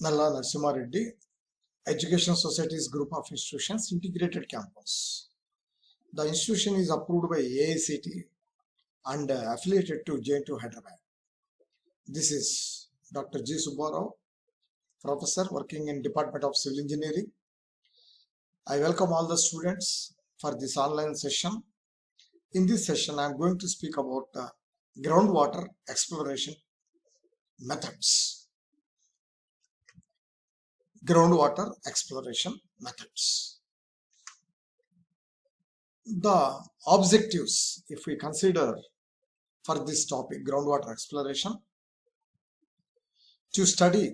Nalla Narasimha Reddy, Education Society's group of institutions, integrated campus. The institution is approved by AICT and affiliated to JNTU Hyderabad. This is Dr. G. Subbarao, professor working in Department of Civil Engineering. I welcome all the students for this online session. In this session, I am going to speak about groundwater exploration methods. Groundwater exploration methods. The objectives, if we consider for this topic, groundwater exploration, to study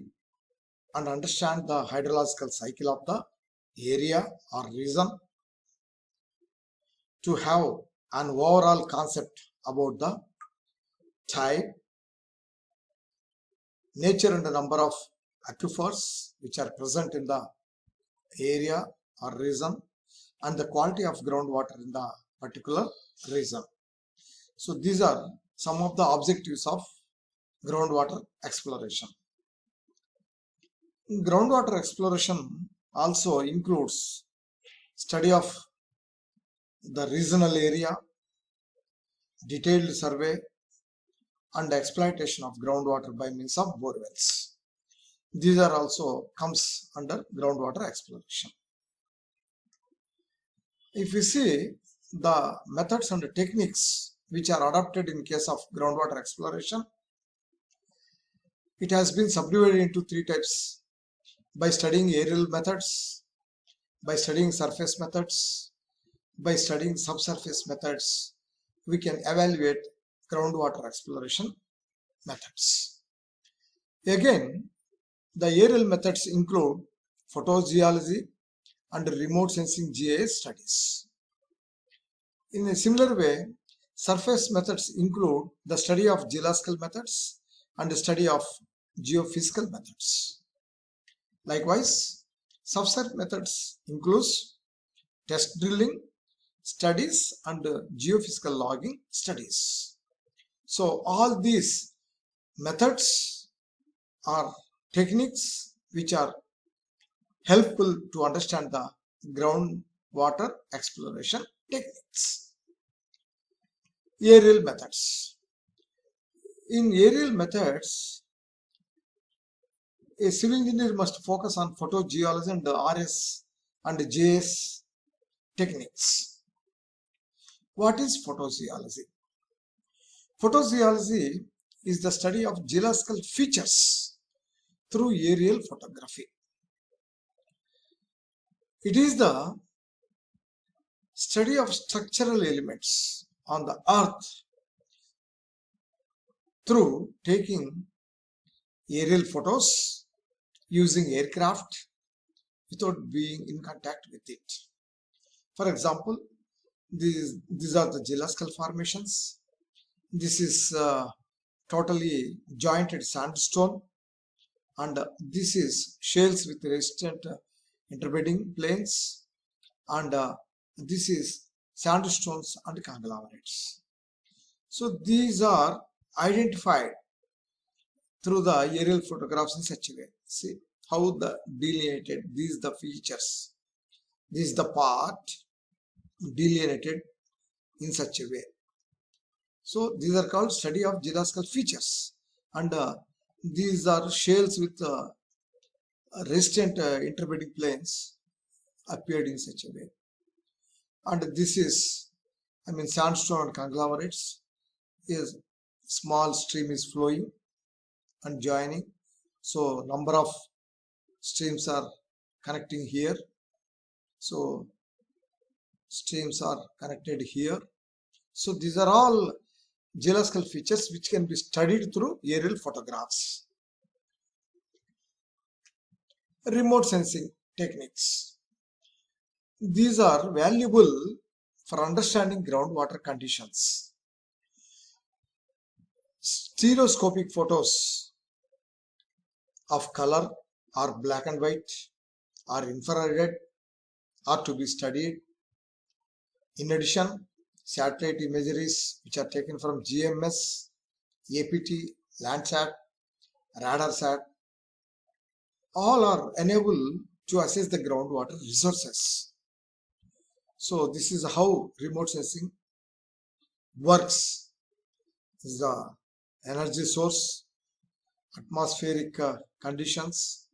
and understand the hydrological cycle of the area or region, to have an overall concept about the type, nature and the number of aquifers which are present in the area or region, and the quality of groundwater in the particular region. So these are some of the objectives of groundwater exploration. Groundwater exploration also includes study of the regional area, detailed survey, and exploitation of groundwater by means of borewells. These are also comes under groundwater exploration. If we see the methods and the techniques which are adopted in case of groundwater exploration, it has been subdivided into three types: by studying aerial methods, by studying surface methods, by studying subsurface methods. We can evaluate groundwater exploration methods. Again, the aerial methods include photogeology and remote sensing GIS studies. In a similar way, surface methods include the study of geological methods and the study of geophysical methods. Likewise, subsurface methods includes test drilling studies and geophysical logging studies. So all these methods are techniques which are helpful to understand the groundwater exploration techniques. Aerial methods. In aerial methods, a civil engineer must focus on photogeology and RS and JS techniques. What is photogeology? Photogeology is the study of geological features through aerial photography. It is the study of structural elements on the earth through taking aerial photos using aircraft without being in contact with it. For example, these are the geological formations. This is totally jointed sandstone, and this is shales with resistant interbedding plains, and this is sandstones and conglomerates. So these are identified through the aerial photographs in such a way. See how the delineated, these the features, this is the part delineated in such a way. So these are called study of geological features, and these are shales with resistant interbedding plains appeared in such a way. And this is, sandstone and conglomerates. Is small stream is flowing and joining, so number of streams are connecting here. So streams are connected here. So these are all geological features which can be studied through aerial photographs. Remote sensing techniques. These are valuable for understanding groundwater conditions. Stereoscopic photos of color or black and white or infrared are to be studied. In addition, satellite imageries which are taken from GMS, APT, Landsat, RadarSat all are enabled to assess the groundwater resources. So this is how remote sensing works. This is the energy source, atmospheric conditions,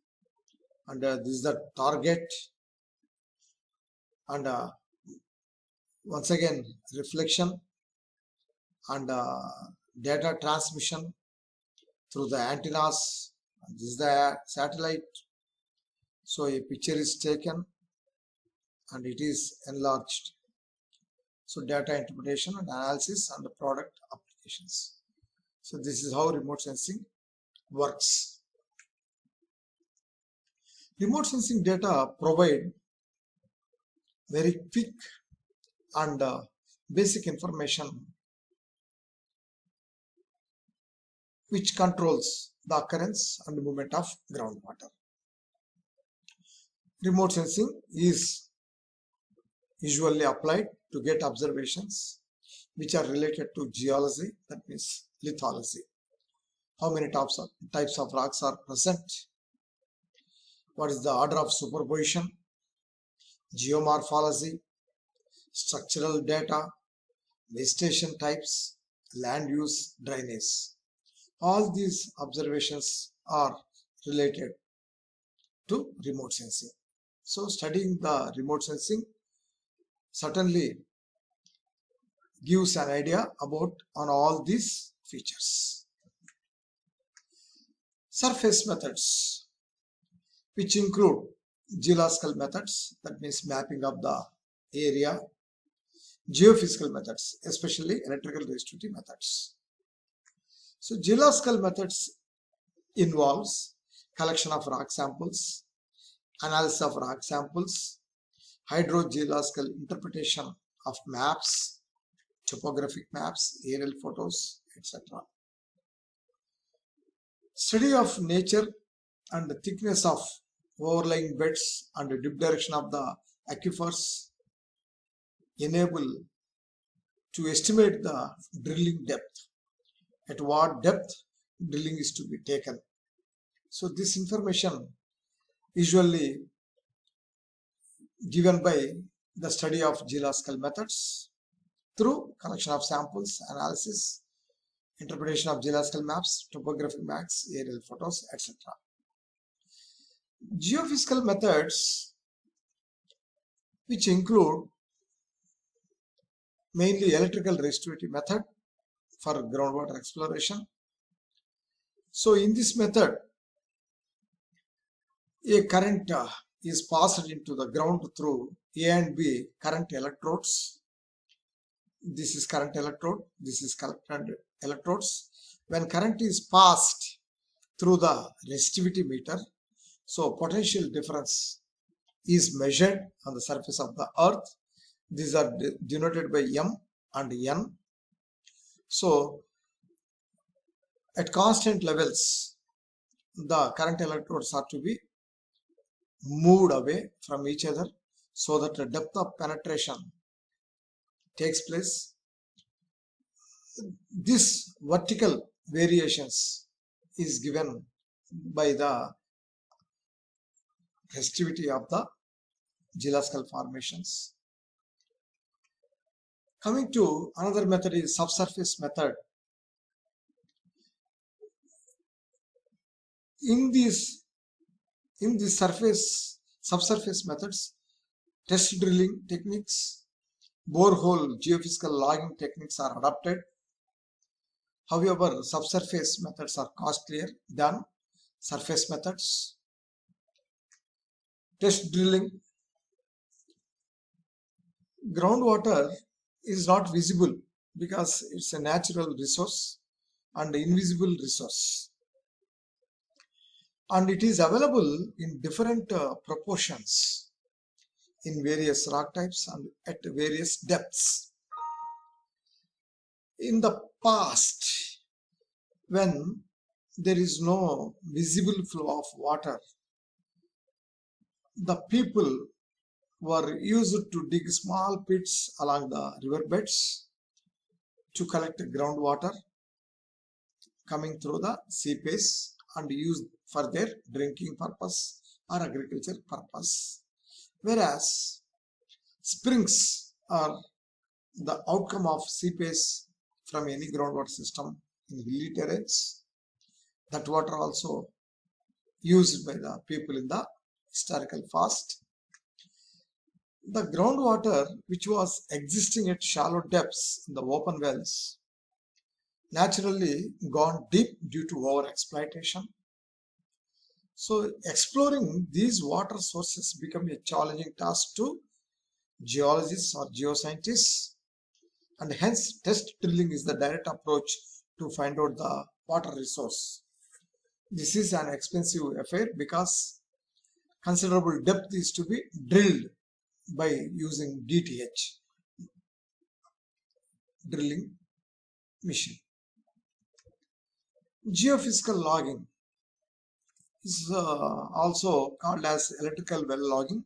and this is the target, and once again reflection and data transmission through the antennas. This is the satellite. So a picture is taken and it is enlarged. So data interpretation and analysis and the product applications. So this is how remote sensing works. Remote sensing data provide very quick and basic information which controls the occurrence and movement of groundwater. Remote sensing is usually applied to get observations which are related to geology, that means lithology. How many types of rocks are present? What is the order of superposition? Geomorphology, structural data, vegetation types, land use, drainage. All these observations are related to remote sensing. So studying the remote sensing certainly gives an idea about on all these features. Surface methods, which include geological methods, that means mapping of the area, geophysical methods, especially electrical resistivity methods. So geological methods involves collection of rock samples, analysis of rock samples, hydrogeological interpretation of maps, topographic maps, aerial photos, etc. Study of nature and the thickness of overlying beds and the dip direction of the aquifers enable to estimate the drilling depth, at what depth drilling is to be taken. So this information usually given by the study of geological methods through collection of samples, analysis, interpretation of geological maps, topographic maps, aerial photos, etc. Geophysical methods, which include mainly electrical resistivity method for groundwater exploration. So in this method, a current is passed into the ground through A and B current electrodes. This is current electrode, this is current electrodes. When current is passed through the resistivity meter, so potential difference is measured on the surface of the earth. These are denoted by M and N. So at constant levels, the current electrodes are to be moved away from each other so that the depth of penetration takes place. This vertical variations is given by the resistivity of the geological formations. Coming to another method is subsurface method. In these subsurface methods, test drilling techniques, borehole geophysical logging techniques are adopted. However, subsurface methods are costlier than surface methods. Test drilling. Groundwater is not visible because it's a natural resource and invisible resource. And it is available in different proportions in various rock types and at various depths. In the past, when there is no visible flow of water, the people were used to dig small pits along the riverbeds to collect groundwater coming through the seepage and used for their drinking purpose or agriculture purpose. Whereas springs are the outcome of seepage from any groundwater system in hilly terrains. That water also used by the people in the historical past. The groundwater which was existing at shallow depths in the open wells naturally gone deep due to over exploitation. So exploring these water sources become a challenging task to geologists or geoscientists, and hence test drilling is the direct approach to find out the water resource. This is an expensive affair because considerable depth is to be drilled by using DTH, drilling machine. Geophysical logging is also called as electrical well logging.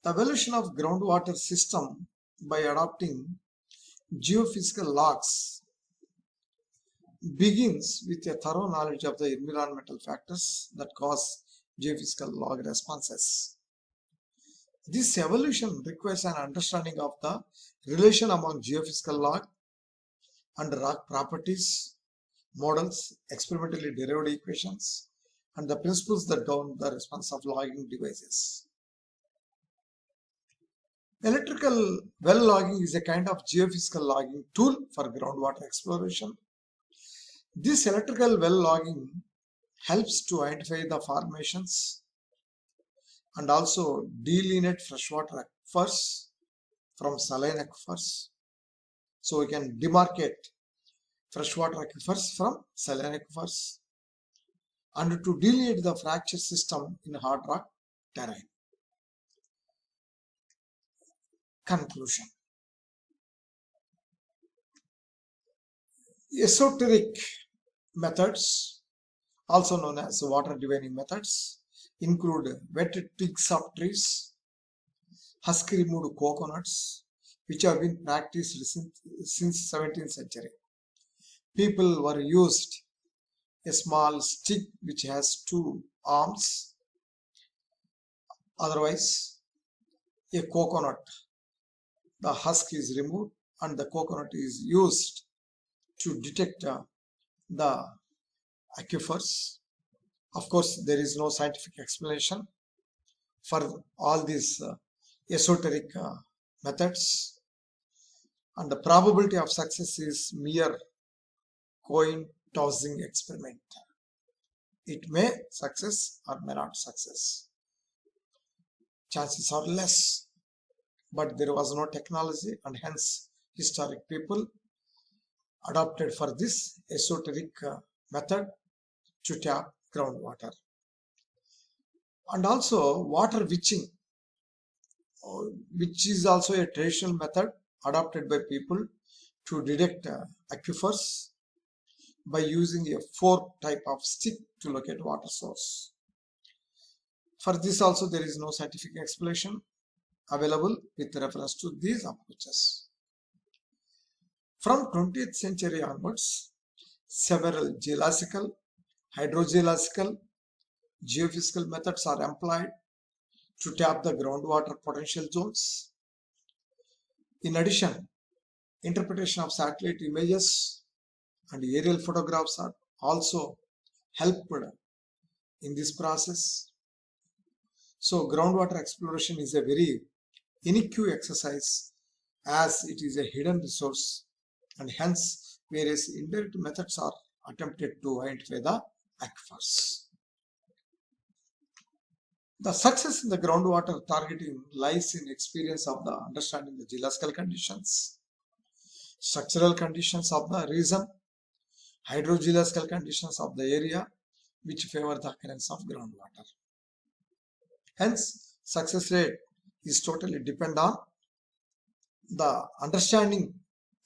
The evaluation of groundwater system by adopting geophysical logs begins with a thorough knowledge of the environmental factors that cause geophysical log responses. This evolution requires an understanding of the relation among geophysical log and rock properties, models, experimentally derived equations, and the principles that govern the response of logging devices. Electrical well logging is a kind of geophysical logging tool for groundwater exploration. This electrical well logging helps to identify the formations and also delineate freshwater aquifers from saline aquifers. So we can demarcate freshwater aquifers from saline aquifers and to delineate the fracture system in hard rock terrain. Conclusion. Esoteric methods, also known as water divining methods, include wet twigs of trees, husk removed coconuts, which have been practiced since 17th century. People were used a small stick which has two arms, otherwise a coconut. The husk is removed and the coconut is used to detect the aquifers. Of course, there is no scientific explanation for all these esoteric methods, and the probability of success is mere coin tossing experiment. It may success or may not success. Chances are less, but there was no technology and hence historic people adopted for this esoteric method to tap groundwater. And also water witching, which is also a traditional method adopted by people to detect aquifers by using a fork type of stick to locate water source. For this also there is no scientific explanation available with reference to these approaches. From 20th century onwards, several geological, hydrogeological, geophysical methods are employed to tap the groundwater potential zones. In addition, interpretation of satellite images and aerial photographs are also helped in this process. So groundwater exploration is a very unique exercise as it is a hidden resource, and hence various indirect methods are attempted to identify the aquifers. The success in the groundwater targeting lies in experience of the understanding the geological conditions, structural conditions of the region, hydrogeological conditions of the area which favor the occurrence of groundwater. Hence, success rate is totally dependent on the understanding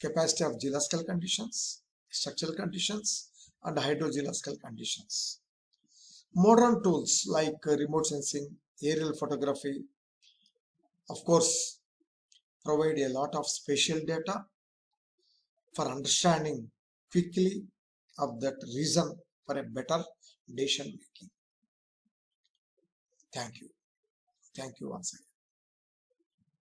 capacity of geological conditions, structural conditions, and hydrogeological conditions. Modern tools like remote sensing, aerial photography, of course, provide a lot of spatial data for understanding quickly of that region for a better decision making. Thank you. Thank you once again.